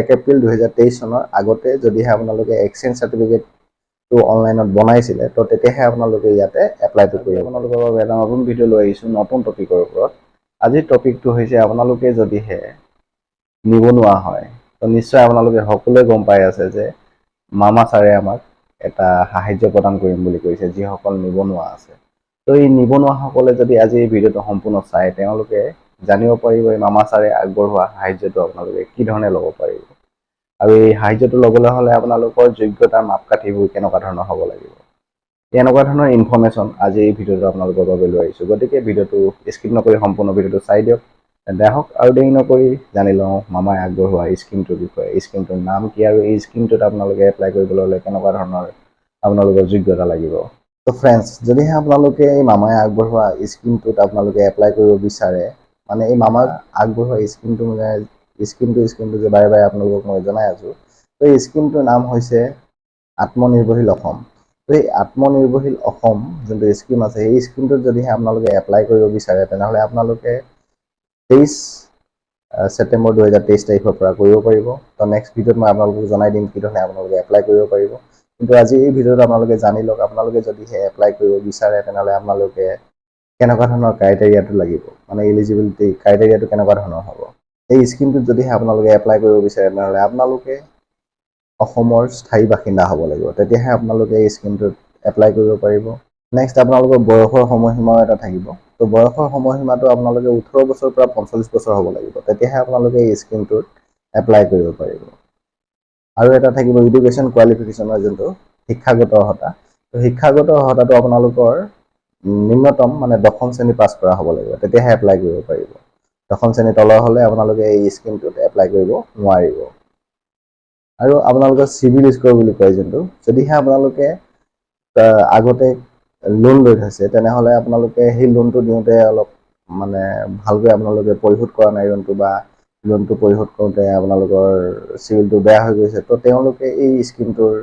1 এপ্ৰিল 2023 চনৰ আগতে যদিহে আপোনালোকে এক্সচেঞ্জ সাৰ্টিফিকেটটো অনলাইনত বনাইছিলে তো তেতিয়াহে আপোনালোকে ইয়াতে এপ্লাইটো কৰিব। আপোনালোকৰ বাবে এটা নতুন ভিডিঅ' লৈ আহিছোঁ নতুন টপিকৰ ওপৰত। আজিৰ টপিকটো হৈছে আপোনালোকে যদিহে নিবনুৱা হয় তো নিশ্চয় আপোনালোকে সকলোৱে গম পাই আছে যে মামা ছাৰে আমাক এটা সাহায্য প্ৰদান কৰিম বুলি কৈছে যিসকল নিবনুৱা আছে। তো এই নিবনুৱাসকলে যদি আজি এই ভিডিঅ'টো সম্পূৰ্ণ চায় তেওঁলোকে জানিব পাৰিব এই মামা ছাৰে আগবঢ়োৱা সাহায্যটো আপোনালোকে কি ধৰণে ল'ব পাৰিব আৰু এই সাহায্যটো ল'বলৈ হ'লে আপোনালোকৰ যোগ্যতাৰ মাপকাঠিবোৰ কেনেকুৱা ধৰণৰ হ'ব লাগিব। এনেকুৱা ধৰণৰ ইনফৰমেশ্যন আজি এই ভিডিঅ'টো আপোনালোকৰ বাবে লৈ আহিছোঁ। গতিকে ভিডিঅ'টো স্কিপ নকৰি সম্পূৰ্ণ ভিডিঅ'টো চাই দিয়ক। তেন্তে আহক আৰু দেৰি নকৰি জানি লওঁ মামাই আগবঢ়োৱা স্কিমটোৰ বিষয়ে। স্কিমটোৰ নাম কি আৰু এই স্কিমটোত আপোনালোকে এপ্লাই কৰিবলৈ হ'লে কেনেকুৱা ধৰণৰ আপোনালোকৰ যোগ্যতা লাগিব। তো ফ্ৰেণ্ডছ, যদিহে আপোনালোকে এই মামাই আগবঢ়োৱা স্কিমটোত আপোনালোকে এপ্লাই কৰিব বিচাৰে, মানে এই মামাই আগবঢ়োৱা স্কিমটো যে বাৰে বাৰে আপোনালোকক মই জনাই আছোঁ। তো এই স্কিমটোৰ নাম হৈছে আত্মনিৰ্ভৰশীল অসম। তো এই আত্মনিৰ্ভৰশীল অসম যোনটো স্কিম আছে এই স্কিমটোত যদিহে আপোনালোকে এপ্লাই কৰিব বিচাৰে তেনেহ'লে আপোনালোকে 23 ছেপ্টেম্বৰ 2023 তাৰিখৰ পৰা কৰিব পাৰিব। তো নেক্সট ভিডিঅ'ত মই আপোনালোকক জনাই দিম কি ধৰণে আপোনালোকে এপ্লাই কৰিব পাৰিব। কিন্তু আজি এই ভিডিঅ'ত আপোনালোকে জানি লওক আপোনালোকে যদিহে এপ্লাই কৰিব বিচাৰে তেনেহ'লে আপোনালোকে কেনেকুৱা ধৰণৰ ক্ৰাইটেৰিয়াটো লাগিব, মানে এলিজিবিলিটি ক্ৰাইটেৰিয়াটো কেনেকুৱা ধৰণৰ হ'ব। এই স্কিমটোত যদিহে আপোনালোকে এপ্লাই কৰিব বিচাৰে তেনেহ'লে আপোনালোকে অসমৰ স্থায়ী বাসিন্দা হ'ব লাগিব, তেতিয়াহে আপোনালোকে এই স্কিমটোত এপ্লাই কৰিব পাৰিব। নেক্সট আপোনালোকৰ বয়সৰ সময়সীমাও এটা থাকিব। তো বয়সৰ সময়সীমাটো আপোনালোকে 18 বছৰৰ পৰা 45 বছৰ হ'ব লাগিব, তেতিয়াহে আপোনালোকে এই স্কিমটোত এপ্লাই কৰিব পাৰিব। আৰু এটা থাকিব এডুকেশ্যন কোৱালিফিকেশ্যনৰ যোনটো শিক্ষাগত অৰ্হতা। তো শিক্ষাগত অৰ্হতাটো আপোনালোকৰ নিম্নতম মানে 10ম শ্ৰেণী পাছ কৰা হ'ব লাগিব, তেতিয়াহে এপ্লাই কৰিব পাৰিব। 10ম শ্ৰেণীৰ তলৰ হ'লে আপোনালোকে এই স্কিমটোত এপ্লাই কৰিব নোৱাৰিব। আৰু আপোনালোকৰ চিভিল স্ক'ৰ বুলি কয় যোনটো, যদিহে আপোনালোকে আগতে লোন লৈ থৈছে তেনেহ'লে আপোনালোকে সেই লোনটো দিওঁতে অলপ মানে ভালকৈ আপোনালোকে পৰিশোধ কৰা নাই লোনটো, বা লোনটো পৰিশোধ কৰোঁতে আপোনালোকৰ চিভিলটো বেয়া হৈ গৈছে, তো তেওঁলোকে এই স্কিমটোৰ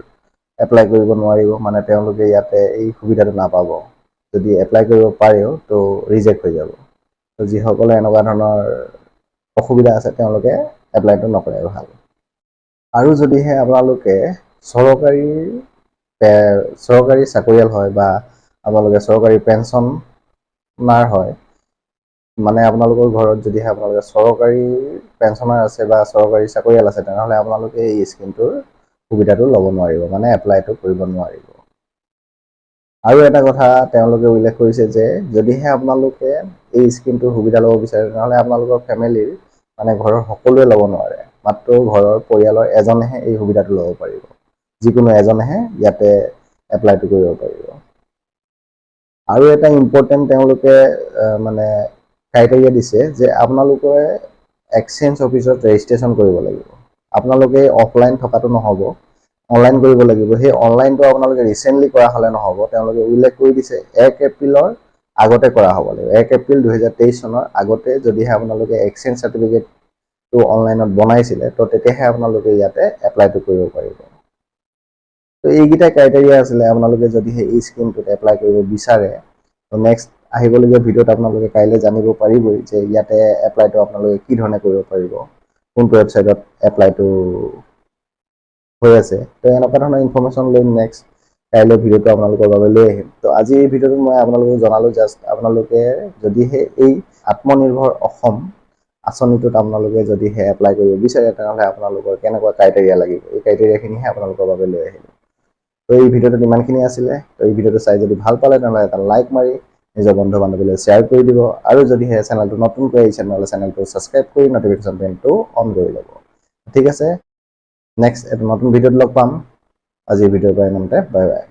এপ্লাই কৰিব নোৱাৰিব, মানে তেওঁলোকে ইয়াতে এই সুবিধাটো নাপাব। যদি এপ্লাই কৰিব পাৰেও তো ৰিজেক্ট হৈ যাব। তো যিসকলে এনেকুৱা ধৰণৰ অসুবিধা আছে তেওঁলোকে এপ্লাইটো নকৰে ভাল। আৰু যদিহে আপোনালোকে চৰকাৰী চাকৰিয়াল হয় বা আপোনালোকে চৰকাৰী পেঞ্চনাৰ হয়, মানে আপোনালোকৰ ঘৰত যদিহে আপোনালোকে চৰকাৰী পেঞ্চনাৰ আছে বা চৰকাৰী চাকৰিয়াল আছে তেনেহ'লে আপোনালোকে এই স্কিমটোৰ সুবিধাটো ল'ব নোৱাৰিব, মানে এপ্লাইটো কৰিব নোৱাৰিব। আৰু এটা কথা তেওঁলোকে উল্লেখ কৰিছে যে যদিহে আপোনালোকে এই স্কিমটোৰ সুবিধা ল'ব বিচাৰে তেনেহ'লে আপোনালোকৰ ফেমিলিৰ মানে ঘৰৰ সকলোৱে ল'ব নোৱাৰে, মাত্ৰ ঘৰৰ পৰিয়ালৰ এজনেহে এই সুবিধাটো ল'ব পাৰিব। যিকোনো এজনেহে ইয়াতে এপ্লাইটো কৰিব পাৰিব। আৰু এটা ইম্পৰ্টেণ্ট তেওঁলোকে মানে ক্ৰাইটেৰিয়া দিছে যে আপোনালোকে এক্সচেঞ্জ অফিচত ৰেজিষ্ট্ৰেশ্যন কৰিব লাগিব। আপোনালোকে অফলাইন থকাটো নহ'ব, অনলাইন কৰিব লাগিব। সেই অনলাইনটো আপোনালোকে ৰিচেণ্টলি কৰা হ'লে নহ'ব, তেওঁলোকে উল্লেখ কৰি দিছে 1 এপ্ৰিলৰ আগতে কৰা হ'ব লাগিব। 1 এপ্ৰিল 2023 চনৰ আগতে যদিহে আপোনালোকে এক্সচেঞ্জ সাৰ্টিফিকেটটো অনলাইনত বনাইছিলে তো তেতিয়াহে আপোনালোকে ইয়াতে এপ্লাইটো কৰিব পাৰিব। তো এইকেইটা ক্ৰাইটেৰিয়া আছিলে আপোনালোকে যদিহে এই স্কিমটোত এপ্লাই কৰিব বিচাৰে। তো নেক্সট আহিবলগীয়া ভিডিঅ'ত আপোনালোকে কাইলৈ জানিব পাৰিবই যে ইয়াতে এপ্লাইটো আপোনালোকে কি ধৰণে কৰিব পাৰিব, কোনটো ৱেবছাইটত এপ্লাইটো হৈ আছে। তো এনেকুৱা ধৰণৰ ইনফৰমেশ্যন লৈ নেক্সট কাইলৈ ভিডিঅ'টো আপোনালোকৰ বাবে লৈ আহিম। তো আজি এই ভিডিঅ'টোত মই আপোনালোকক জনালোঁ জাষ্ট আপোনালোকে যদিহে এই আত্মনিৰ্ভৰ অসম আঁচনিটোত আপোনালোকে যদিহে এপ্লাই কৰিব বিচাৰে তেনেহ'লে আপোনালোকৰ কেনেকুৱা ক্ৰাইটেৰিয়া লাগিব, এই ক্ৰাইটেৰিয়াখিনিহে আপোনালোকৰ বাবে লৈ আহিলোঁ। তো এই ভিডিঅ'টোত ইমানখিনি আছিলে। তো এই ভিডিঅ'টো চাই যদি ভাল পালে তেনেহ'লে এটা লাইক মাৰি নিজৰ বন্ধু বান্ধৱীলৈ শ্বেয়াৰ কৰি দিব। আৰু যদিহে চেনেলটো নতুনকৈ আহিছে তেনেহ'লে চেনেলটো ছাবস্ক্ৰাইব কৰি নটিফিকেশ্যন বেলটো অন কৰি ল'ব। ঠিক আছে, নেক্সট এটা নতুন ভিডিঅ'ত লগ পাম। আজি ভিডিঅ'ৰ পৰা ইমানতে, বাই বাই।